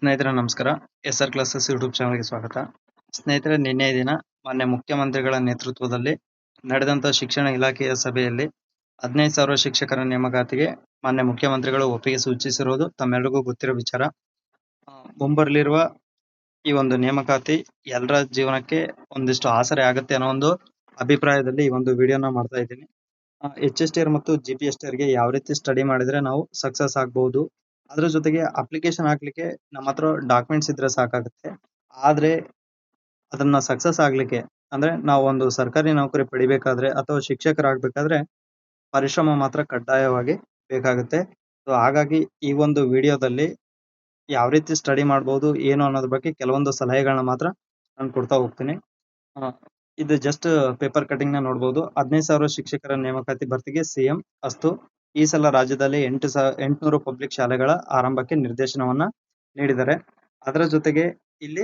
ಸ್ನೇಹಿತರೆ ನಮಸ್ಕಾರ. S R classes YouTube ಚಾನಲ್ಗೆ ಸ್ವಾಗತ. ಸ್ನೇಹಿತರೆ, ನಿನ್ನೆ ದಿನ ಮಾನ್ಯ ಮುಖ್ಯಮಂತ್ರಿಗಳ ನೇತೃತ್ವದಲ್ಲಿ ನಡೆದಂತ ಶಿಕ್ಷಣ ಇಲಾಖೆಯ ಸಭೆಯಲ್ಲಿ 15,000 ಶಿಕ್ಷಕರ ನೇಮಕಾತಿಗೆ ಮಾನ್ಯ ಮುಖ್ಯಮಂತ್ರಿಗಳು ಒಪ್ಪಿಗೆ ಸೂಚಿಸಿರುವುದು ತಮ್ಮೆಲ್ಲರಿಗೂ ಗೊತ್ತಿರೋ ವಿಚಾರ. ಮುಂಬರಲಿರುವ ಈ ಒಂದು ನೇಮಕಾತಿ ಎಲ್ಲರ ಜೀವನಕ್ಕೆ ಒಂದಿಷ್ಟು ಆಸರೆ ಆಗುತ್ತೆ ಅನ್ನೋ ಒಂದು ಅಭಿಪ್ರಾಯದಲ್ಲಿ ಈ ಒಂದು ವಿಡಿಯೋನ ಮಾಡ್ತಾ ಇದ್ದೀನಿ. HSTR ಮತ್ತು GPSTR ಗೆ ಯಾವ ರೀತಿ ಸ್ಟಡಿ ಮಾಡಿದ್ರೆ ನಾವು ಸಕ್ಸಸ್ ಆಗ್ಬಹುದು, ಅದ್ರ ಜೊತೆಗೆ ಅಪ್ಲಿಕೇಶನ್ ಹಾಕ್ಲಿಕ್ಕೆ ನಮ್ಮ ಹತ್ರ ಡಾಕ್ಯುಮೆಂಟ್ಸ್ ಇದ್ರೆ ಸಾಕಾಗುತ್ತೆ. ಆದ್ರೆ ಅದನ್ನ ಸಕ್ಸಸ್ ಆಗ್ಲಿಕ್ಕೆ ಅಂದ್ರೆ ನಾವು ಒಂದು ಸರ್ಕಾರಿ ನೌಕರಿ ಪಡಿಬೇಕಾದ್ರೆ ಅಥವಾ ಶಿಕ್ಷಕರಾಗಬೇಕಾದ್ರೆ ಪರಿಶ್ರಮ ಮಾತ್ರ ಕಡ್ಡಾಯವಾಗಿ ಬೇಕಾಗುತ್ತೆ. ಸೊ ಹಾಗಾಗಿ ಈ ಒಂದು ವಿಡಿಯೋದಲ್ಲಿ ಯಾವ ರೀತಿ ಸ್ಟಡಿ ಮಾಡ್ಬೋದು ಏನು ಅನ್ನೋದ್ರ ಬಗ್ಗೆ ಕೆಲವೊಂದು ಸಲಹೆಗಳನ್ನ ಮಾತ್ರ ನಾನು ಕೊಡ್ತಾ ಹೋಗ್ತೀನಿ. ಇದು ಜಸ್ಟ್ ಪೇಪರ್ ಕಟಿಂಗ್ ನ ನೋಡಬಹುದು. 15,000 ಶಿಕ್ಷಕರ ನೇಮಕಾತಿ ಭರ್ತಿಗೆ CM ಅಸ್ತು. ಈ ಸಲ ರಾಜ್ಯದಲ್ಲಿ 800 ಪಬ್ಲಿಕ್ ಶಾಲೆಗಳ ಆರಂಭಕ್ಕೆ ನಿರ್ದೇಶನವನ್ನ ನೀಡಿದ್ದಾರೆ. ಅದರ ಜೊತೆಗೆ ಇಲ್ಲಿ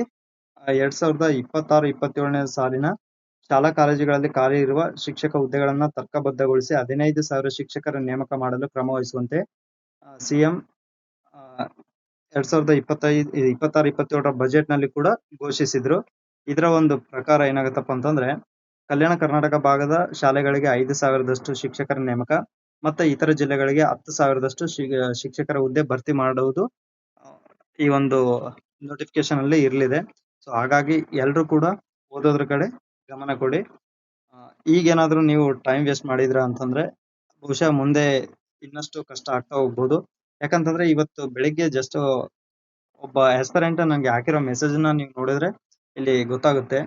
2026-27ನೇ ಸಾಲಿನ ಶಾಲಾ ಕಾಲೇಜುಗಳಲ್ಲಿ ಖಾಲಿ ಇರುವ ಶಿಕ್ಷಕ ಹುದ್ದೆಗಳನ್ನ ತರ್ಕಬದ್ಧಗೊಳಿಸಿ 15,000 ಶಿಕ್ಷಕರ ನೇಮಕ ಮಾಡಲು ಕ್ರಮ ವಹಿಸುವಂತೆ CM 2026-27ರ ಬಜೆಟ್ ನಲ್ಲಿ ಕೂಡ ಘೋಷಿಸಿದ್ರು. ಇದರ ಒಂದು ಪ್ರಕಾರ ಏನಾಗುತ್ತಪ್ಪ ಅಂತಂದ್ರೆ, ಕಲ್ಯಾಣ ಕರ್ನಾಟಕ ಭಾಗದ ಶಾಲೆಗಳಿಗೆ 5,000ದಷ್ಟು ಶಿಕ್ಷಕರ ನೇಮಕ ಮತ್ತೆ ಇತರ ಜಿಲ್ಲೆಗಳಿಗೆ 10,000ದಷ್ಟು ಶಿಕ್ಷಕರ ಹುದ್ದೆ ಭರ್ತಿ ಮಾಡುವುದು ಈ ಒಂದು ನೋಟಿಫಿಕೇಶನ್ ಅಲ್ಲಿ ಇರಲಿದೆ. ಸೊ ಹಾಗಾಗಿ ಎಲ್ರು ಕೂಡ ಓದೋದ್ರ ಕಡೆ ಗಮನ ಕೊಡಿ. ಈಗೇನಾದ್ರೂ ನೀವು ಟೈಮ್ ವೇಸ್ಟ್ ಮಾಡಿದ್ರ ಅಂತಂದ್ರೆ ಬಹುಶಃ ಮುಂದೆ ಇನ್ನಷ್ಟು ಕಷ್ಟ ಆಗ್ತಾ ಹೋಗ್ಬೋದು. ಯಾಕಂತಂದ್ರೆ ಇವತ್ತು ಬೆಳಿಗ್ಗೆ ಜಸ್ಟ್ ಒಬ್ಬ ಆಸ್ಪರೆಂಟ್ ನಂಗೆ ಹಾಕಿರೋ ಮೆಸೇಜ್ ನ ನೀವು ನೋಡಿದ್ರೆ ಇಲ್ಲಿ ಗೊತ್ತಾಗುತ್ತೆ.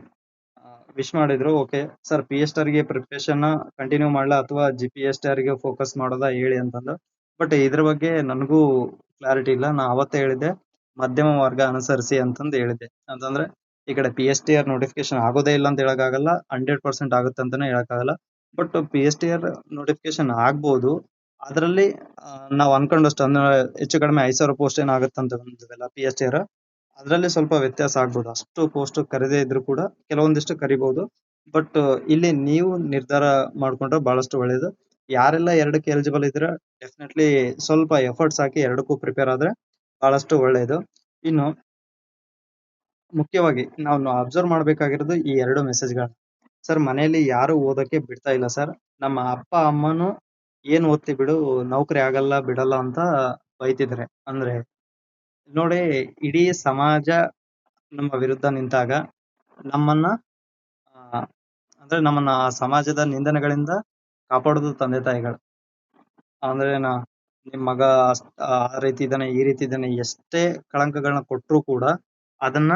ವಿಶ್ ಮಾಡಿದ್ರು, ಓಕೆ ಸರ್, PSTR ಗೆ ಪ್ರಿಪರೇಷನ್ ಕಂಟಿನ್ಯೂ ಮಾಡ್ಲಾ ಅಥವಾ GPSTR ಗೆ ಫೋಕಸ್ ಮಾಡೋದಾ ಹೇಳಿ ಅಂತಂದು. ಬಟ್ ಇದ್ರ ಬಗ್ಗೆ ನನಗೂ ಕ್ಲಾರಿಟಿ ಇಲ್ಲ. ನಾ ಅವತ್ತೇ ಹೇಳಿದ್ದೆ ಮಧ್ಯಮ ಮಾರ್ಗ ಅನುಸರಿಸಿ ಅಂತಂದು ಹೇಳಿದ್ದೆ. ಅಂತಂದ್ರೆ ಈ ಕಡೆ PSTR ನೋಟಿಫಿಕೇಶನ್ ಆಗೋದೇ ಇಲ್ಲ ಅಂತ ಹೇಳಕ್ಕಾಗಲ್ಲ, 100% ಆಗುತ್ತೆ ಅಂತಾನೆ ಹೇಳಕ್ಕಾಗಲ್ಲ. ಬಟ್ PSTR ನೋಟಿಫಿಕೇಶನ್ ಆಗ್ಬೋದು. ಅದರಲ್ಲಿ ನಾವು ಅನ್ಕೊಂಡಷ್ಟು ಅಂದ್ರೆ ಹೆಚ್ಚು ಕಡಿಮೆ 5,000 ಪೋಸ್ಟ್ ಏನಾಗುತ್ತೆ ಅಂತ ಬಂದಿದೆಲ್ಲ PSTR, ಅದರಲ್ಲಿ ಸ್ವಲ್ಪ ವ್ಯತ್ಯಾಸ ಆಗ್ಬೋದು. ಅಷ್ಟು ಪೋಸ್ಟ್ ಕರೆದೇ ಇದ್ರು ಕೂಡ ಕೆಲವೊಂದಿಷ್ಟು ಕರಿಬಹುದು. ಬಟ್ ಇಲ್ಲಿ ನೀವು ನಿರ್ಧಾರ ಮಾಡ್ಕೊಂಡ್ರೆ ಬಹಳಷ್ಟು ಒಳ್ಳೇದು. ಯಾರೆಲ್ಲ ಎರಡಕ್ಕೆ ಎಲಿಜಿಬಲ್ ಇದ್ರೆ ಡೆಫಿನೆಟ್ಲಿ ಸ್ವಲ್ಪ ಎಫರ್ಟ್ಸ್ ಹಾಕಿ ಎರಡಕ್ಕೂ ಪ್ರಿಪೇರ್ ಆದ್ರೆ ಬಹಳಷ್ಟು ಒಳ್ಳೇದು. ಇನ್ನು ಮುಖ್ಯವಾಗಿ ನಾವು ಅಬ್ಸರ್ವ್ ಮಾಡ್ಬೇಕಾಗಿರೋದು ಈ ಎರಡು ಮೆಸೇಜ್ಗಳನ್ನ. ಸರ್, ಮನೆಯಲ್ಲಿ ಯಾರು ಓದಕ್ಕೆ ಬಿಡ್ತಾ ಇಲ್ಲ ಸರ್, ನಮ್ಮ ಅಪ್ಪ ಅಮ್ಮನು ಏನ್ ಓದ್ತಿ ಬಿಡು, ನೌಕರಿ ಆಗಲ್ಲ ಬಿಡಲ್ಲ ಅಂತ ಬೈತಿದ್ರೆ. ಅಂದ್ರೆ ನೋಡಿ, ಇಡೀ ಸಮಾಜ ನಮ್ಮ ವಿರುದ್ಧ ನಿಂತಾಗ ನಮ್ಮನ್ನ ನಮ್ಮನ್ನ ಆ ಸಮಾಜದ ನಿಂದನೆಗಳಿಂದ ಕಾಪಾಡೋದು ತಂದೆ ತಾಯಿಗಳು. ಅಂದ್ರೆ ನಿಮ್ ಮಗ ಆ ರೀತಿ ಇದ್ದಾನೆ, ಈ ರೀತಿ ಇದ್ದಾನೆ, ಎಷ್ಟೇ ಕಳಂಕಗಳನ್ನ ಕೊಟ್ರು ಕೂಡ ಅದನ್ನ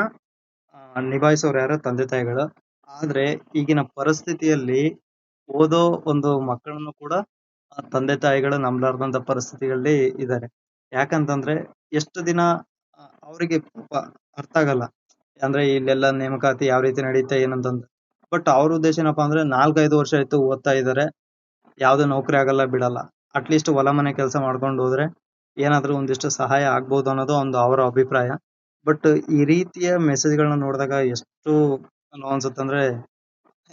ನಿಭಾಯಿಸೋರು ಯಾರು? ತಂದೆ ತಾಯಿಗಳು. ಆದ್ರೆ ಈಗಿನ ಪರಿಸ್ಥಿತಿಯಲ್ಲಿ ಓದೋ ಒಂದು ಮಕ್ಕಳನ್ನು ಕೂಡ ತಂದೆ ತಾಯಿಗಳು ನಂಬಲಾರ್ದಂತ ಪರಿಸ್ಥಿತಿಗಳಲ್ಲಿ ಇದ್ದಾರೆ. ಯಾಕಂತಂದ್ರೆ ಎಷ್ಟು ದಿನ ಅವರಿಗೆ ಪಾಪ ಅರ್ಥ ಆಗಲ್ಲ. ಅಂದ್ರೆ ಇಲ್ಲೆಲ್ಲ ನೇಮಕಾತಿ ಯಾವ ರೀತಿ ನಡೀತೆ ಏನಂತಂದ್ರೆ. ಬಟ್ ಅವ್ರ ಉದ್ದೇಶ ಏನಪ್ಪಾ ಅಂದ್ರೆ 4-5 ವರ್ಷ ಆಯ್ತು ಓದ್ತಾ ಇದಾರೆ, ಯಾವ್ದು ನೌಕರಿ ಆಗಲ್ಲ ಬಿಡಲ್ಲ, ಅಟ್ಲೀಸ್ಟ್ ಹೊಲ ಮನೆ ಕೆಲಸ ಮಾಡ್ಕೊಂಡು ಹೋದ್ರೆ ಏನಾದ್ರೂ ಒಂದಿಷ್ಟು ಸಹಾಯ ಆಗ್ಬೋದು ಅನ್ನೋದು ಒಂದು ಅವರ ಅಭಿಪ್ರಾಯ. ಬಟ್ ಈ ರೀತಿಯ ಮೆಸೇಜ್ಗಳನ್ನ ನೋಡಿದಾಗ ಎಷ್ಟು ಅನ್ಸುತ್ತಂದ್ರೆ,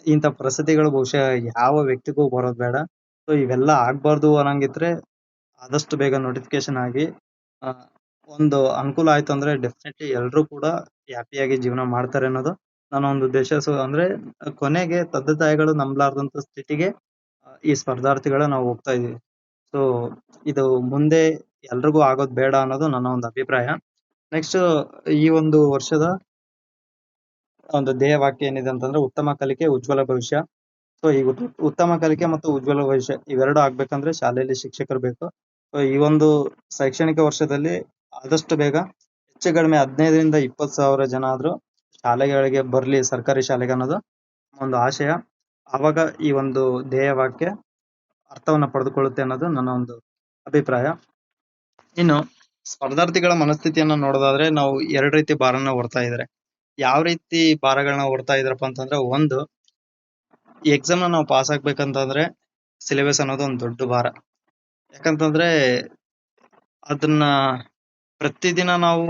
ಇಂಥ ಪರಿಸ್ಥಿತಿಗಳು ಬಹುಶಃ ಯಾವ ವ್ಯಕ್ತಿಗೂ ಬರೋದ್ ಬೇಡ. ಸೊ ಇವೆಲ್ಲ ಆಗ್ಬಾರ್ದು ಅನ್ನಂಗಿದ್ರೆ ಆದಷ್ಟು ಬೇಗ ನೋಟಿಫಿಕೇಶನ್ ಆಗಿ ಒಂದು ಅನುಕೂಲ ಆಯ್ತು ಅಂದ್ರೆ ಡೆಫಿನೆಟ್ಲಿ ಎಲ್ರು ಕೂಡ ಹ್ಯಾಪಿಯಾಗಿ ಜೀವನ ಮಾಡ್ತಾರೆ ಅನ್ನೋದು ನನ್ನ ಒಂದು ಉದ್ದೇಶ. ಸೊ ಅಂದ್ರೆ ಕೊನೆಗೆ ತಂದೆ ತಾಯಿಗಳು ನಂಬಲಾರ್ದಂತ ಸ್ಥಿತಿಗೆ ಈ ಸ್ಪರ್ಧಾರ್ಥಿಗಳ ನಾವು ಹೋಗ್ತಾ ಇದೀವಿ. ಸೊ ಇದು ಮುಂದೆ ಎಲ್ರಿಗೂ ಆಗೋದ್ ಬೇಡ ಅನ್ನೋದು ನನ್ನ ಒಂದು ಅಭಿಪ್ರಾಯ. ನೆಕ್ಸ್ಟ್, ಈ ಒಂದು ವರ್ಷದ ಒಂದು ಧ್ಯೇಯ ವಾಕ್ಯ ಏನಿದೆ ಅಂತಂದ್ರೆ, ಉತ್ತಮ ಕಲಿಕೆ ಉಜ್ವಲ ಭವಿಷ್ಯ. ಸೊ ಈ ಉತ್ತಮ ಕಲಿಕೆ ಮತ್ತು ಉಜ್ವಲ ಭವಿಷ್ಯ ಇವೆರಡು ಆಗ್ಬೇಕಂದ್ರೆ ಶಾಲೆಯಲ್ಲಿ ಶಿಕ್ಷಕರು ಬೇಕು. ಸೊ ಈ ಒಂದು ಶೈಕ್ಷಣಿಕ ವರ್ಷದಲ್ಲಿ ಆದಷ್ಟು ಬೇಗ ಹೆಚ್ಚು ಕಡಿಮೆ 15,000-20,000 ಜನ ಆದ್ರೂ ಶಾಲೆಗಳಿಗೆ ಬರ್ಲಿ, ಸರ್ಕಾರಿ ಶಾಲೆಗೆ ಅನ್ನೋದು ಒಂದು ಆಶಯ. ಆವಾಗ ಈ ಒಂದು ಧ್ಯೇಯ ವಾಕ್ಯ ಅರ್ಥವನ್ನ ಪಡೆದುಕೊಳ್ಳುತ್ತೆ ಅನ್ನೋದು ನನ್ನ ಒಂದು ಅಭಿಪ್ರಾಯ. ಇನ್ನು ಸ್ಪರ್ಧಾರ್ಥಿಗಳ ಮನಸ್ಥಿತಿಯನ್ನ ನೋಡೋದಾದ್ರೆ ನಾವು ಎರಡು ರೀತಿ ಭಾರನ ಹೊರ್ತಾ ಇದಾರೆ. ಯಾವ ರೀತಿ ಭಾರಗಳನ್ನ ಹೊರ್ತಾ ಇದ್ರಪ್ಪ ಅಂತಂದ್ರೆ, ಒಂದು, ಈ ಎಕ್ಸಾಮ್ ನಾವು ಪಾಸ್ ಆಗ್ಬೇಕಂತಂದ್ರೆ ಸಿಲೆಬಸ್ ಅನ್ನೋದು ಒಂದು ದೊಡ್ಡ ಭಾರ. ಯಾಕಂತಂದ್ರೆ ಅದನ್ನ ಪ್ರತಿದಿನ ನಾವು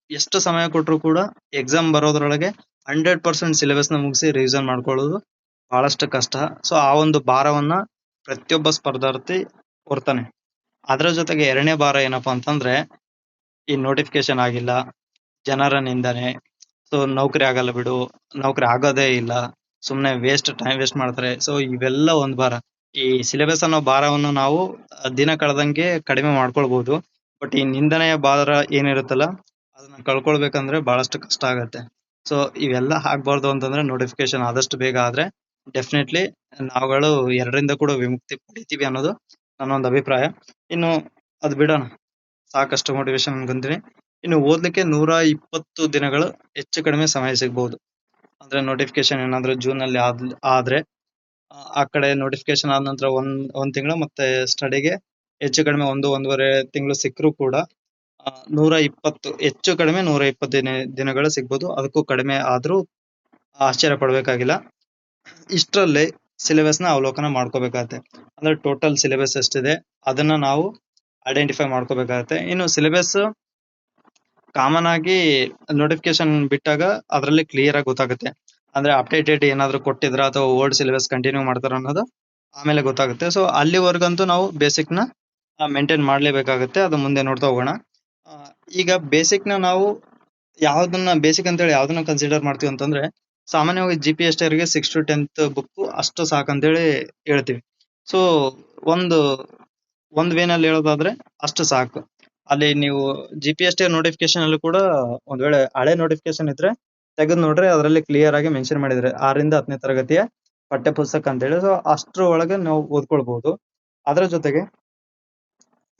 ಎಷ್ಟು ಸಮಯ ಕೊಟ್ರು ಕೂಡ ಎಕ್ಸಾಮ್ ಬರೋದ್ರೊಳಗೆ 100% ಸಿಲೆಬಸ್ ನ ಮುಗಿಸಿ ರಿವಿಷನ್ ಮಾಡ್ಕೊಳ್ಳೋದು ಬಹಳಷ್ಟು ಕಷ್ಟ. ಸೊ ಆ ಒಂದು ಭಾರವನ್ನ ಪ್ರತಿಯೊಬ್ಬ ಸ್ಪರ್ಧಾರ್ಥಿ ಹೊರ್ತಾನೆ. ಅದರ ಜೊತೆಗೆ ಎರಡನೇ ಭಾರ ಏನಪ್ಪಾ ಅಂತಂದ್ರೆ, ಈ ನೋಟಿಫಿಕೇಶನ್ ಆಗಿಲ್ಲ, ಜನರ ನಿಂದನೆ, ಸೊ ನೌಕರಿ ಆಗಲ್ಲ ಬಿಡು, ನೌಕರಿ ಆಗೋದೇ ಇಲ್ಲ, ಸುಮ್ನೆ ಟೈಮ್ ವೇಸ್ಟ್ ಮಾಡ್ತಾರೆ. ಸೊ ಇವೆಲ್ಲ ಒಂದ್ ಭಾರ. ಈ ಸಿಲೆಬಸ್ ಅನ್ನೋ ಭಾರವನ್ನು ನಾವು ದಿನ ಕಳೆದಂಗೆ ಕಡಿಮೆ ಮಾಡ್ಕೊಳ್ಬಹುದು. ಬಟ್ ಈ ನಿಂದನೆಯ ಭಾರ ಏನಿರುತ್ತಲ್ಲ, ಅದನ್ನ ಕಳ್ಕೊಳ್ಬೇಕಂದ್ರೆ ಬಹಳಷ್ಟು ಕಷ್ಟ ಆಗತ್ತೆ. ಸೊ ಇವೆಲ್ಲ ಆಗ್ಬಾರ್ದು ಅಂತಂದ್ರೆ ನೋಟಿಫಿಕೇಶನ್ ಆದಷ್ಟು ಬೇಗ ಆದ್ರೆ ಡೆಫಿನೆಟ್ಲಿ ನಾವುಗಳು ಎರಡರಿಂದ ಕೂಡ ವಿಮುಕ್ತಿ ಪಡಿತೀವಿ ಅನ್ನೋದು ನನ್ನ ಒಂದು ಅಭಿಪ್ರಾಯ. ಇನ್ನು ಅದ್ ಬಿಡೋಣ, ಸಾಕಷ್ಟು ಮೋಟಿವೇಶನ್ ಅನ್ಕೊಂತೀನಿ. ಇನ್ನು ಓದ್ಲಿಕ್ಕೆ 120 ದಿನಗಳು ಹೆಚ್ಚು ಕಡಿಮೆ ಸಮಯ ಸಿಗ್ಬಹುದು. ಅಂದ್ರೆ ನೋಟಿಫಿಕೇಶನ್ ಏನಾದ್ರು ಜೂನ್ ಅಲ್ಲಿ ಆದ್ರೆ ಆ ಕಡೆ ನೋಟಿಫಿಕೇಶನ್ ಆದ ನಂತರ ಒಂದ್ ತಿಂಗಳು ಮತ್ತೆ ಸ್ಟಡಿಗೆ ಹೆಚ್ಚು ಕಡಿಮೆ ಒಂದೂವರೆ ತಿಂಗಳು ಸಿಕ್ಕರೂ ಕೂಡ 120 ಹೆಚ್ಚು ಕಡಿಮೆ 120 ದಿನಗಳು ಸಿಗ್ಬೋದು. ಅದಕ್ಕೂ ಕಡಿಮೆ ಆದ್ರೂ ಆಶ್ಚರ್ಯ ಪಡ್ಬೇಕಾಗಿಲ್ಲ. ಇಷ್ಟರಲ್ಲಿ ಸಿಲೆಬಸ್ ನ ಅವಲೋಕನ ಮಾಡ್ಕೋಬೇಕಾಗತ್ತೆ. ಅಂದ್ರೆ ಟೋಟಲ್ ಸಿಲೆಬಸ್ ಎಷ್ಟಿದೆ ಅದನ್ನ ನಾವು ಐಡೆಂಟಿಫೈ ಮಾಡ್ಕೋಬೇಕಾಗತ್ತೆ. ಇನ್ನು ಸಿಲೆಬಸ್ ಕಾಮನ್ ಆಗಿ ನೋಟಿಫಿಕೇಶನ್ ಬಿಟ್ಟಾಗ ಅದರಲ್ಲಿ ಕ್ಲಿಯರ್ ಆಗಿ ಗೊತ್ತಾಗುತ್ತೆ. ಅಂದ್ರೆ ಅಪ್ಡೇಟೆಡ್ ಏನಾದ್ರು ಕೊಟ್ಟಿದ್ರ ಅಥವಾ ಓಲ್ಡ್ ಸಿಲೆಬಸ್ ಕಂಟಿನ್ಯೂ ಮಾಡ್ತಾರ ಅನ್ನೋದು ಆಮೇಲೆ ಗೊತ್ತಾಗುತ್ತೆ. ಸೊ ಅಲ್ಲಿವರೆಗಂತೂ ನಾವು ಬೇಸಿಕ್ ನ ಮೇಂಟೈನ್ ಮಾಡ್ಲೇಬೇಕಾಗುತ್ತೆ. ಅದು ಮುಂದೆ ನೋಡ್ತಾ ಹೋಗೋಣ. ಈಗ ಬೇಸಿಕ್ ನ ನಾವು ಯಾವ್ದನ್ನ ಬೇಸಿಕ್ ಅಂತೇಳಿ ಯಾವ್ದನ್ನ ಕನ್ಸಿಡರ್ ಮಾಡ್ತೀವಿ ಅಂತಂದ್ರೆ, ಸಾಮಾನ್ಯವಾಗಿ GPST ಅವರಿಗೆ 6 to 10th ಬುಕ್ ಅಷ್ಟು ಸಾಕಂತೇಳಿ ಹೇಳ್ತೀವಿ. ಸೊ ಒಂದ್ ವೇನಲ್ಲಿ ಹೇಳೋದಾದ್ರೆ ಅಷ್ಟು ಸಾಕು. ಅಲ್ಲಿ ನೀವು GPST ನೋಟಿಫಿಕೇಶನ್ ಅಲ್ಲೂ ಕೂಡ ಒಂದ್ ವೇಳೆ ಹಳೆ ನೋಟಿಫಿಕೇಶನ್ ಇದ್ರೆ ತೆಗೆದು ನೋಡ್ರೆ ಅದರಲ್ಲಿ ಕ್ಲಿಯರ್ ಆಗಿ ಮೆನ್ಷನ್ ಮಾಡಿದ್ರೆ 6ರಿಂದ 10ನೇ ತರಗತಿಯ ಪಠ್ಯ ಪುಸ್ತಕ ಅಂತ ಹೇಳಿ. ಸೊ ಅಷ್ಟ್ರ ಒಳಗೆ ನಾವು ಓದ್ಕೊಳ್ಬಹುದು. ಅದರ ಜೊತೆಗೆ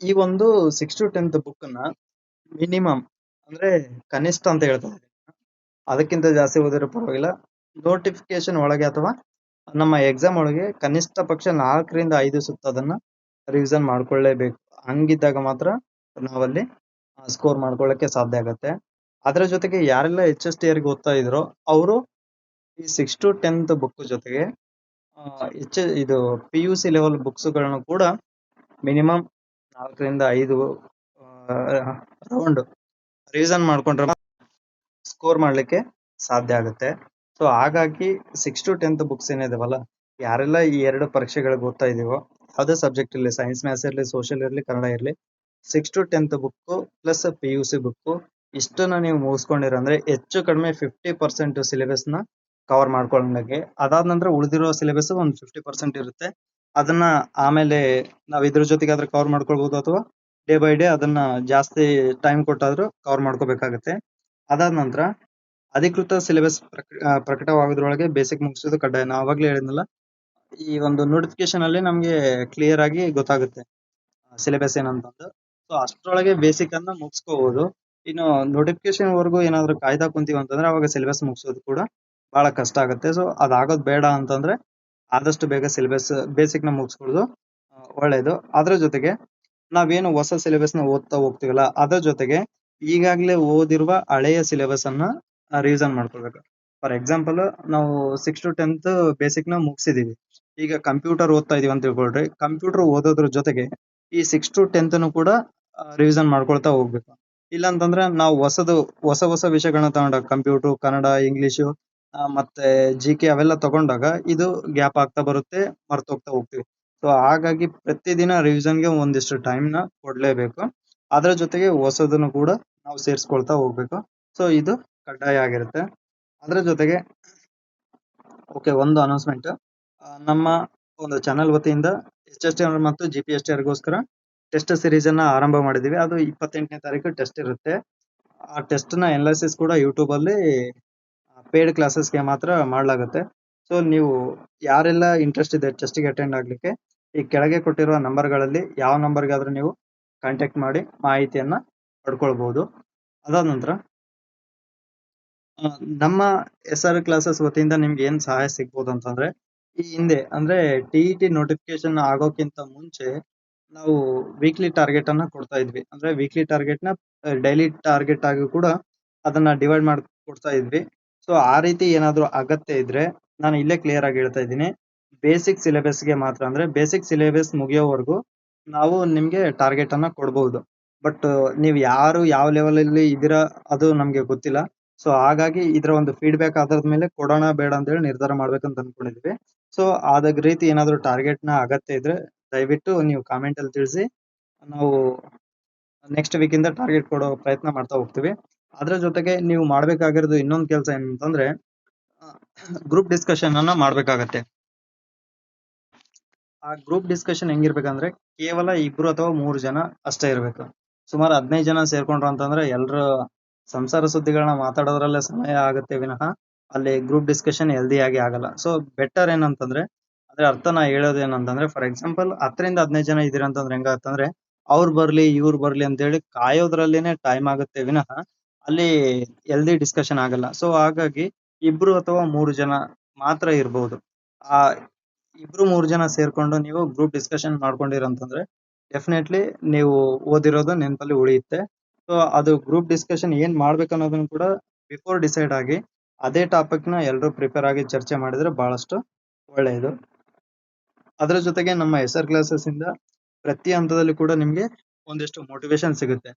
ಈ ಒಂದು 6 to 10th ಬುಕ್ ನ ಮಿನಿಮಮ್ ಅಂದ್ರೆ ಕನಿಷ್ಠ ಅಂತ ಹೇಳ್ತಾ ಇದ್ದೀನಿ, ಅದಕ್ಕಿಂತ ಜಾಸ್ತಿ ಓದಿರೋ ಪರವಾಗಿಲ್ಲ. ನೋಟಿಫಿಕೇಶನ್ ಒಳಗೆ ಅಥವಾ ನಮ್ಮ ಎಕ್ಸಾಮ್ ಒಳಗೆ ಕನಿಷ್ಠ ಪಕ್ಷ 4ರಿಂದ 5 ಸುತ್ತ ಅದನ್ನ ರಿವಿಷನ್ ಮಾಡ್ಕೊಳ್ಳೇಬೇಕು. ಹಂಗಿದ್ದಾಗ ಮಾತ್ರ ನಾವಲ್ಲಿ ಸ್ಕೋರ್ ಮಾಡ್ಕೊಳ್ಳಕ್ಕೆ ಸಾಧ್ಯ ಆಗತ್ತೆ. ಅದರ ಜೊತೆಗೆ ಯಾರೆಲ್ಲ HST ಓದ್ತಾ ಇದ್ರೋ ಅವರು ಈ 6 to 10th ಬುಕ್ ಜೊತೆಗೆ ಇದು PUC ಲೆವೆಲ್ ಬುಕ್ಸ್ ಗಳನ್ನು ಕೂಡ ಮಿನಿಮಮ್ 4ರಿಂದ 5 ರೌಂಡ್ ರಿವಿಷನ್ ಮಾಡ್ಕೊಂಡ್ರೆ ಸ್ಕೋರ್ ಮಾಡ್ಲಿಕ್ಕೆ ಸಾಧ್ಯ ಆಗುತ್ತೆ. ಸೊ ಹಾಗಾಗಿ 6 to 10th ಬುಕ್ಸ್ ಏನಿದಾವಲ್ಲ, ಯಾರೆಲ್ಲ ಈ 2 ಪರೀಕ್ಷೆಗಳಿಗೆ ಓದ್ತಾ ಇದೀವೋ, ಯಾವುದೇ ಸಬ್ಜೆಕ್ಟ್ ಇರಲಿ, ಸೈನ್ಸ್, ಮ್ಯಾಥ್ಸ್ ಇರಲಿ, ಸೋಷಿಯಲ್ ಇರಲಿ, ಕನ್ನಡ ಇರಲಿ, 6 to 10th book plus PUC book ಇಷ್ಟನ್ನ ನೀವು ಮುಗಿಸ್ಕೊಂಡಿರಂದ್ರೆ ಹೆಚ್ಚು ಕಡಿಮೆ 50% ಸಿಲೆಬಸ್ ನ ಕವರ್ ಮಾಡ್ಕೊಂಡಂಗೆ. ಅದಾದ ನಂತರ ಉಳಿದಿರೋ ಸಿಲೆಬಸ್ ಒಂದು 50% ಇರುತ್ತೆ. ಅದನ್ನ ಆಮೇಲೆ ನಾವ್ ಇದ್ರ ಜೊತೆಗೆ ಆದ್ರೆ ಕವರ್ ಮಾಡ್ಕೊಳ್ಬಹುದು, ಅಥವಾ ಡೇ ಬೈ ಡೇ ಅದನ್ನ ಜಾಸ್ತಿ ಟೈಮ್ ಕೊಟ್ಟಾದ್ರೂ ಕವರ್ ಮಾಡ್ಕೋಬೇಕಾಗತ್ತೆ. ಅದಾದ ನಂತರ ಅಧಿಕೃತ ಸಿಲೆಬಸ್ ಪ್ರಕಟವಾಗೋದ್ರೊಳಗೆ ಬೇಸಿಕ್ ಮುಗಿಸೋದು ಕಡ್ಡಾಯ. ನಾವು ಅವಾಗ್ಲೇ ಹೇಳಿದ್ನಲ್ಲ, ಈ ಒಂದು ನೋಟಿಫಿಕೇಶನ್ ಅಲ್ಲಿ ನಮ್ಗೆ ಕ್ಲಿಯರ್ ಆಗಿ ಗೊತ್ತಾಗುತ್ತೆ ಸಿಲೆಬಸ್ ಏನಂತಂದು. ಸೊ ಅಷ್ಟ್ರೊಳಗೆ ಬೇಸಿಕ್ ಅನ್ನ ಮುಗಿಸ್ಕೋಬಹುದು. ಇನ್ನು ನೋಟಿಫಿಕೇಶನ್ ವರೆಗೂ ಏನಾದ್ರು ಕಾಯ್ದಾ ಕುಂತೀವಿ ಅಂತಂದ್ರೆ ಅವಾಗ ಸಿಲೆಬಸ್ ಮುಗಿಸೋದು ಕೂಡ ಬಹಳ ಕಷ್ಟ ಆಗುತ್ತೆ. ಸೊ ಅದಾಗೋದ್ ಬೇಡ ಅಂತಂದ್ರೆ ಆದಷ್ಟು ಬೇಗ ಸಿಲೆಬಸ್ ಬೇಸಿಕ್ ನ ಮುಗಿಸ್ಕೊಳ್ಳೋದು ಒಳ್ಳೇದು. ಅದ್ರ ಜೊತೆಗೆ ನಾವೇನು ಹೊಸ ಸಿಲೆಬಸ್ ನ ಓದ್ತಾ ಹೋಗ್ತೀವಲ್ಲ, ಅದ್ರ ಜೊತೆಗೆ ಈಗಾಗಲೇ ಓದಿರುವ ಹಳೆಯ ಸಿಲೆಬಸ್ ಅನ್ನ ರಿವಿಷನ್ ಮಾಡ್ಕೊಳ್ಬೇಕು. ಫಾರ್ ಎಕ್ಸಾಂಪಲ್, ನಾವು 6 to 10th ಬೇಸಿಕ್ ನ ಮುಗಿಸಿದೀವಿ, ಈಗ ಕಂಪ್ಯೂಟರ್ ಓದ್ತಾ ಇದೀವಿ ಅಂತ ತಿಳ್ಕೊಳ್ರಿ. ಕಂಪ್ಯೂಟರ್ ಓದೋದ್ರ ಜೊತೆಗೆ ಈ 6 to 10th ಕೂಡ ರಿವಿಷನ್ ಮಾಡ್ಕೊಳ್ತಾ ಹೋಗ್ಬೇಕು. ಇಲ್ಲ ಅಂತಂದ್ರೆ ನಾವು ಹೊಸ ವಿಷಯಗಳನ್ನ ತಗೊಂಡಾಗ ಕಂಪ್ಯೂಟರ್, ಕನ್ನಡ, ಇಂಗ್ಲಿಷು ಮತ್ತೆ GK ಅವೆಲ್ಲ ತಗೊಂಡಾಗ ಇದು ಗ್ಯಾಪ್ ಆಗ್ತಾ ಬರುತ್ತೆ, ಮರ್ತೋಗ್ತಾ ಹೋಗ್ತೀವಿ. ಸೊ ಹಾಗಾಗಿ ಪ್ರತಿದಿನ ರಿವಿಷನ್ಗೆ ಒಂದಿಷ್ಟು ಟೈಮ್ ನ ಕೊಡ್ಲೇಬೇಕು. ಅದ್ರ ಜೊತೆಗೆ ಹೊಸದನ್ನು ಕೂಡ ನಾವು ಸೇರಿಸ್ಕೊಳ್ತಾ ಹೋಗ್ಬೇಕು. ಸೊ ಇದು ಕಡ್ಡಾಯ ಆಗಿರುತ್ತೆ. ಅದ್ರ ಜೊತೆಗೆ ಒಂದು ಅನೌನ್ಸ್ಮೆಂಟ್, ನಮ್ಮ ಒಂದು ಚಾನಲ್ ವತಿಯಿಂದ HST ಮತ್ತು GPST ಗೋಸ್ಕರ ಟೆಸ್ಟ್ ಸಿರೀಸ್ ಅನ್ನ ಆರಂಭ ಮಾಡಿದೀವಿ. ಅದು 28ನೇ ತಾರೀಕು ಟೆಸ್ಟ್ ಇರುತ್ತೆ. ಆ ಟೆಸ್ಟ್ ನ ಅನಾಲಿಸಿಸ್ ಕೂಡ ಯೂಟ್ಯೂಬ್ ಅಲ್ಲಿ ಪೇಡ್ ಕ್ಲಾಸಸ್ಗೆ ಮಾತ್ರ ಮಾಡಲಾಗುತ್ತೆ. ಸೊ ನೀವು ಯಾರೆಲ್ಲ ಇಂಟ್ರೆಸ್ಟ್ ಇದೆ ಟೆಸ್ಟ್ ಗೆ ಅಟೆಂಡ್ ಆಗ್ಲಿಕ್ಕೆ, ಈ ಕೆಳಗೆ ಕೊಟ್ಟಿರುವ ನಂಬರ್ಗಳಲ್ಲಿ ಯಾವ ನಂಬರ್ಗಾದ್ರೂ ನೀವು ಕಾಂಟ್ಯಾಕ್ಟ್ ಮಾಡಿ ಮಾಹಿತಿಯನ್ನ ಪಡ್ಕೊಳ್ಬಹುದು. ಅದಾದ ನಂತರ ನಮ್ಮ SR ಕ್ಲಾಸಸ್ ವತಿಯಿಂದ ನಿಮ್ಗೆ ಏನ್ ಸಹಾಯ ಸಿಗ್ಬೋದು ಅಂತಂದ್ರೆ, ಈ ಹಿಂದೆ ಅಂದ್ರೆ TET ನೋಟಿಫಿಕೇಶನ್ ಆಗೋಕ್ಕಿಂತ ಮುಂಚೆ ನಾವು ವೀಕ್ಲಿ ಟಾರ್ಗೆಟ್ ಅನ್ನ ಕೊಡ್ತಾ ಇದ್ವಿ. ಅಂದ್ರೆ ವೀಕ್ಲಿ ಟಾರ್ಗೆಟ್ ನ ಡೈಲಿ ಟಾರ್ಗೆಟ್ ಆಗಿ ಕೂಡ ಅದನ್ನ ಡಿವೈಡ್ ಮಾಡಿ ಕೊಡ್ತಾ ಇದ್ವಿ. ಸೊ ಆ ರೀತಿ ಏನಾದ್ರು ಅಗತ್ಯ ಇದ್ರೆ ನಾನು ಇಲ್ಲೇ ಕ್ಲಿಯರ್ ಆಗಿ ಹೇಳ್ತಾ ಇದ್ದೀನಿ, ಬೇಸಿಕ್ ಸಿಲೆಬಸ್ ಗೆ ಮಾತ್ರ, ಅಂದ್ರೆ ಬೇಸಿಕ್ ಸಿಲೆಬಸ್ ಮುಗಿಯೋವರೆಗೂ ನಾವು ನಿಮ್ಗೆ ಟಾರ್ಗೆಟ್ ಅನ್ನ ಕೊಡಬಹುದು. ಬಟ್ ನೀವು ಯಾರು ಯಾವ ಲೆವೆಲ್ ಅಲ್ಲಿ ಇದೀರಾ ಅದು ನಮ್ಗೆ ಗೊತ್ತಿಲ್ಲ. ಸೊ ಹಾಗಾಗಿ ಇದರ ಒಂದು ಫೀಡ್ಬ್ಯಾಕ್ ಆಧಾರದ ಮೇಲೆ ಕೊಡೋಣ ಬೇಡ ಅಂತ ಹೇಳಿ ನಿರ್ಧಾರ ಮಾಡ್ಬೇಕಂತ ಅನ್ಕೊಂಡಿದ್ವಿ. ಸೊ ಆದ ರೀತಿ ಏನಾದ್ರು ಟಾರ್ಗೆಟ್ ನ ಅಗತ್ಯ ಇದ್ರೆ ದಯವಿಟ್ಟು ನೀವು ಕಾಮೆಂಟ್ ಅಲ್ಲಿ ತಿಳಿಸಿ, ನಾವು ನೆಕ್ಸ್ಟ್ ವೀಕ್ ಇಂದ ಟಾರ್ಗೆಟ್ ಕೊಡೋ ಪ್ರಯತ್ನ ಮಾಡ್ತಾ ಹೋಗ್ತೀವಿ. ಅದ್ರ ಜೊತೆಗೆ ನೀವು ಮಾಡ್ಬೇಕಾಗಿರೋದು ಇನ್ನೊಂದು ಕೆಲಸ ಏನಂತಂದ್ರೆ ಗ್ರೂಪ್ ಡಿಸ್ಕಷನ್ ಅನ್ನ ಮಾಡ್ಬೇಕಾಗತ್ತೆ. ಆ ಗ್ರೂಪ್ ಡಿಸ್ಕಷನ್ ಹೆಂಗಿರ್ಬೇಕಂದ್ರೆ ಕೇವಲ 2 ಅಥವಾ 3 ಜನ ಅಷ್ಟೇ ಇರ್ಬೇಕು. ಸುಮಾರು 15 ಜನ ಸೇರ್ಕೊಂಡ್ರು ಅಂತಂದ್ರೆ ಎಲ್ರು ಸಂಸಾರ ಸುದ್ದಿಗಳನ್ನ ಮಾತಾಡೋದ್ರಲ್ಲೇ ಸಮಯ ಆಗುತ್ತೆ ವಿನಃ ಅಲ್ಲಿ ಗ್ರೂಪ್ ಡಿಸ್ಕಷನ್ ಹೆಲ್ದಿಯಾಗಿ ಆಗಲ್ಲ. ಸೊ ಬೆಟರ್ ಏನಂತಂದ್ರೆ ಅದ್ರ ಅರ್ಥ ನಾ ಹೇಳೋದು ಏನಂತಂದ್ರೆ ಫಾರ್ ಎಕ್ಸಾಂಪಲ್ 10ರಿಂದ 15 ಜನ ಇದೀರ ಅಂತಂದ್ರೆ ಹೆಂಗಾಗತ್ತಂದ್ರೆ ಅವ್ರು ಬರ್ಲಿ ಇವ್ರು ಬರ್ಲಿ ಅಂತ ಹೇಳಿ ಕಾಯೋದ್ರಲ್ಲೇನೆ ಟೈಮ್ ಆಗುತ್ತೆ ವಿನಃ ಅಲ್ಲಿ ಹೆಲ್ದಿ ಡಿಸ್ಕಷನ್ ಆಗಲ್ಲ. ಸೊ ಹಾಗಾಗಿ 2 ಅಥವಾ 3 ಜನ ಮಾತ್ರ ಇರ್ಬೋದು. ಆ 2-3 ಜನ ಸೇರ್ಕೊಂಡು ನೀವು ಗ್ರೂಪ್ ಡಿಸ್ಕಷನ್ ಮಾಡ್ಕೊಂಡಿರಂತಂದ್ರೆ ಡೆಫಿನೆಟ್ಲಿ ನೀವು ಓದಿರೋದು ನೆನಪಲ್ಲಿ ಉಳಿಯುತ್ತೆ. ಸೊ ಅದು ಗ್ರೂಪ್ ಡಿಸ್ಕಷನ್ ಏನ್ ಮಾಡ್ಬೇಕು ಅನ್ನೋದನ್ನ ಕೂಡ ಬಿಫೋರ್ ಡಿಸೈಡ್ ಆಗಿ ಅದೇ ಟಾಪಿಕ್ ನ ಎಲ್ಲರೂ ಪ್ರಿಪೇರ್ ಆಗಿ ಚರ್ಚೆ ಮಾಡಿದ್ರೆ ಬಹಳಷ್ಟು ಒಳ್ಳೆಯದು. ಅದರ ಜೊತೆಗೆ ನಮ್ಮ SR ಕ್ಲಾಸಸ್ ಇಂದ ಪ್ರತಿ ಹಂತದಲ್ಲಿ ಕೂಡ ನಿಮ್ಗೆ ಒಂದಿಷ್ಟು ಮೋಟಿವೇಶನ್ ಸಿಗುತ್ತೆ.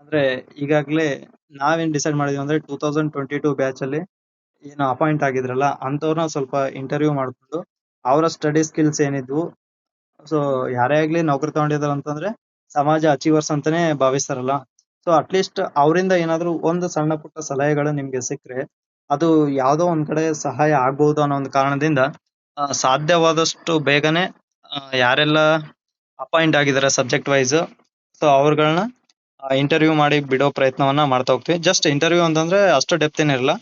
ಅಂದ್ರೆ ಈಗಾಗ್ಲೇ ನಾವೇನ್ ಡಿಸೈಡ್ ಮಾಡಿದ್ವಿ ಅಂದ್ರೆ 2022 ಬ್ಯಾಚ್ ಅಲ್ಲಿ ಏನು ಅಪಾಯಿಂಟ್ ಆಗಿದ್ರಲ್ಲ ಅಂತವ್ರನ್ನ ಸ್ವಲ್ಪ ಇಂಟರ್ವ್ಯೂ ಮಾಡ್ಕೊಂಡು ಅವರ ಸ್ಟಡಿ ಸ್ಕಿಲ್ಸ್ ಏನಿದ್ವು, ಸೊ ಯಾರೇ ಆಗ್ಲಿ ನೌಕರಿ ತಗೊಂಡಿದಾರ ಅಂತಂದ್ರೆ ಸಮಾಜ ಅಚೀವರ್ಸ್ ಅಂತಾನೆ ಭಾವಿಸ್ತಾರಲ್ಲ. ಸೊ ಅಟ್ಲೀಸ್ಟ್ ಅವರಿಂದ ಏನಾದ್ರು ಒಂದು ಸಣ್ಣ ಪುಟ್ಟ ಸಲಹೆಗಳು ನಿಮ್ಗೆ ಸಿಕ್ಕರೆ ಅದು ಯಾವ್ದೋ ಒಂದ್ ಕಡೆ ಸಹಾಯ ಆಗ್ಬಹುದು ಅನ್ನೋ ಒಂದು ಕಾರಣದಿಂದ ಸಾಧ್ಯವಾದಷ್ಟು ಬೇಗನೆ ಯಾರೆಲ್ಲ ಅಪಾಯಿಂಟ್ ಆಗಿದ್ದಾರೆ ಸಬ್ಜೆಕ್ಟ್ ವೈಸ್ ಸೊ ಅವ್ರಗಳನ್ನ ಇಂಟರ್ವ್ಯೂ ಮಾಡಿ ಬಿಡೋ ಪ್ರಯತ್ನವನ್ನ ಮಾಡ್ತಾ ಹೋಗ್ತೀವಿ. ಜಸ್ಟ್ ಇಂಟರ್ವ್ಯೂ ಅಂತಂದ್ರೆ ಅಷ್ಟು ಡೆಪ್ತ್ ಏನಿರಲ್ಲ,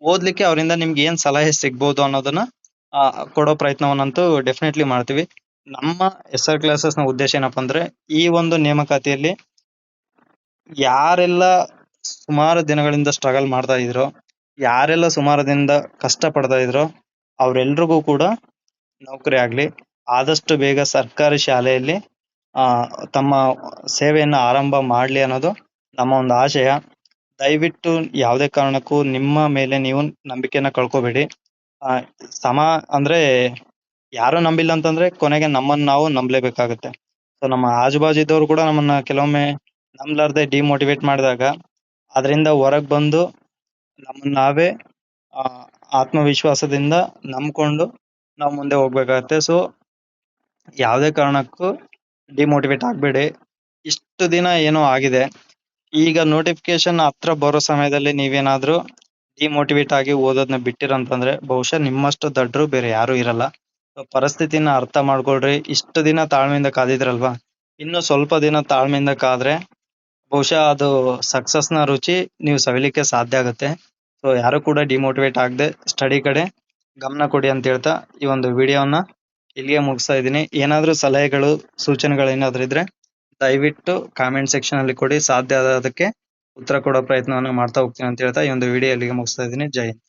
ಓದ್ಲಿಕ್ಕೆ ಅವರಿಂದ ನಿಮ್ಗೆ ಏನ್ ಸಲಹೆ ಸಿಗ್ಬೋದು ಅನ್ನೋದನ್ನ ಕೊಡೋ ಪ್ರಯತ್ನವನ್ನಂತೂ ಡೆಫಿನೆಟ್ಲಿ ಮಾಡ್ತೀವಿ. ನಮ್ಮ SR ಕ್ಲಾಸಸ್ ನ ಉದ್ದೇಶ ಏನಪ್ಪಾ ಅಂದ್ರೆ ಈ ಒಂದು ನೇಮಕಾತಿಯಲ್ಲಿ ಯಾರೆಲ್ಲ ಸುಮಾರು ದಿನಗಳಿಂದ ಸ್ಟ್ರಗಲ್ ಮಾಡ್ತಾ ಇದ್ರೋ, ಯಾರೆಲ್ಲ ಸುಮಾರು ದಿನದಿಂದ ಕಷ್ಟ ಪಡ್ತಾ ಇದ್ರೋ ಅವ್ರೆಲ್ರಿಗೂ ಕೂಡ ನೌಕರಿ ಆಗ್ಲಿ, ಆದಷ್ಟು ಬೇಗ ಸರ್ಕಾರಿ ಶಾಲೆಯಲ್ಲಿ ತಮ್ಮ ಸೇವೆಯನ್ನ ಆರಂಭ ಮಾಡ್ಲಿ ಅನ್ನೋದು ನಮ್ಮ ಒಂದು ಆಶಯ. ದಯವಿಟ್ಟು ಯಾವುದೇ ಕಾರಣಕ್ಕೂ ನಿಮ್ಮ ಮೇಲೆ ನೀವು ನಂಬಿಕೆನ ಕಳ್ಕೊಬೇಡಿ. ಅಂದ್ರೆ ಯಾರು ನಂಬಿಲ್ಲ ಅಂತಂದ್ರೆ ಕೊನೆಗೆ ನಮ್ಮನ್ನ ನಾವು ನಂಬಲೇಬೇಕಾಗುತ್ತೆ. ಸೊ ನಮ್ಮ ಆಜುಬಾಜು ಇದ್ದವ್ರು ಕೂಡ ನಮ್ಮನ್ನ ಕೆಲವೊಮ್ಮೆ ನಂಬ್ಲಾರ್ದೆ ಡಿಮೋಟಿವೇಟ್ ಮಾಡಿದಾಗ ಅದರಿಂದ ಹೊರಗ್ ಬಂದು ನಮ್ಮನ್ನ ನಾವೇ ಆತ್ಮವಿಶ್ವಾಸದಿಂದ ನಂಬ್ಕೊಂಡು ನಾವು ಮುಂದೆ ಹೋಗ್ಬೇಕಾಗತ್ತೆ. ಸೊ ಯಾವುದೇ ಕಾರಣಕ್ಕೂ ಡಿಮೋಟಿವೇಟ್ ಆಗ್ಬೇಡಿ. ಇಷ್ಟು ದಿನ ಏನೋ ಆಗಿದೆ, ಈಗ ನೋಟಿಫಿಕೇಶನ್ ಹತ್ರ ಬರೋ ಸಮಯದಲ್ಲಿ ನೀವೇನಾದ್ರೂ ಡಿಮೋಟಿವೇಟ್ ಆಗಿ ಓದೋದನ್ನ ಬಿಟ್ಟಿರಂತಂದ್ರೆ ಬಹುಶಃ ನಿಮ್ಮಷ್ಟು ದಡ್ರು ಬೇರೆ ಯಾರು ಇರಲ್ಲ. ಪರಿಸ್ಥಿತಿನ ಅರ್ಥ ಮಾಡ್ಕೊಳ್ರಿ. ಇಷ್ಟು ದಿನ ತಾಳ್ಮೆಯಿಂದ ಕಾದಿದ್ರಲ್ವಾ, ಇನ್ನು ಸ್ವಲ್ಪ ದಿನ ತಾಳ್ಮೆಯಿಂದ ಕಾದ್ರೆ ಬಹುಶಃ ಅದು ಸಕ್ಸಸ್ ನ ರುಚಿ ನೀವು ಸವಿಲಿಕ್ಕೆ ಸಾಧ್ಯ ಆಗುತ್ತೆ. ಸೊ ಯಾರು ಕೂಡ ಡಿಮೋಟಿವೇಟ್ ಆಗದೆ ಸ್ಟಡಿ ಕಡೆ ಗಮನ ಕೊಡಿ ಅಂತ ಹೇಳ್ತಾ ಈ ಒಂದು ವಿಡಿಯೋನ ಇಲ್ಲಿಗೆ ಮುಗಿಸ್ತಾ ಇದ್ದೀನಿ. ಏನಾದ್ರೂ ಸಲಹೆಗಳು ಸೂಚನೆಗಳು ಏನಾದ್ರೂ ಇದ್ರೆ ದಯವಿಟ್ಟು ಕಾಮೆಂಟ್ ಸೆಕ್ಷನ್ ಅಲ್ಲಿ ಕೊಡಿ. ಸಾಧ್ಯ ಆದದಕ್ಕೆ ಉತ್ತರ ಕೊಡೋ ಪ್ರಯತ್ನವನ್ನ ಮಾಡ್ತಾ ಹೋಗ್ತೀನಿ ಅಂತ ಹೇಳ್ತಾ ಈ ಒಂದು ವಿಡಿಯೋ ಇಲ್ಲಿಗೆ ಮುಗಿಸ್ತಾ ಇದ್ದೀನಿ. ಜೈ ಹಿಂದ್.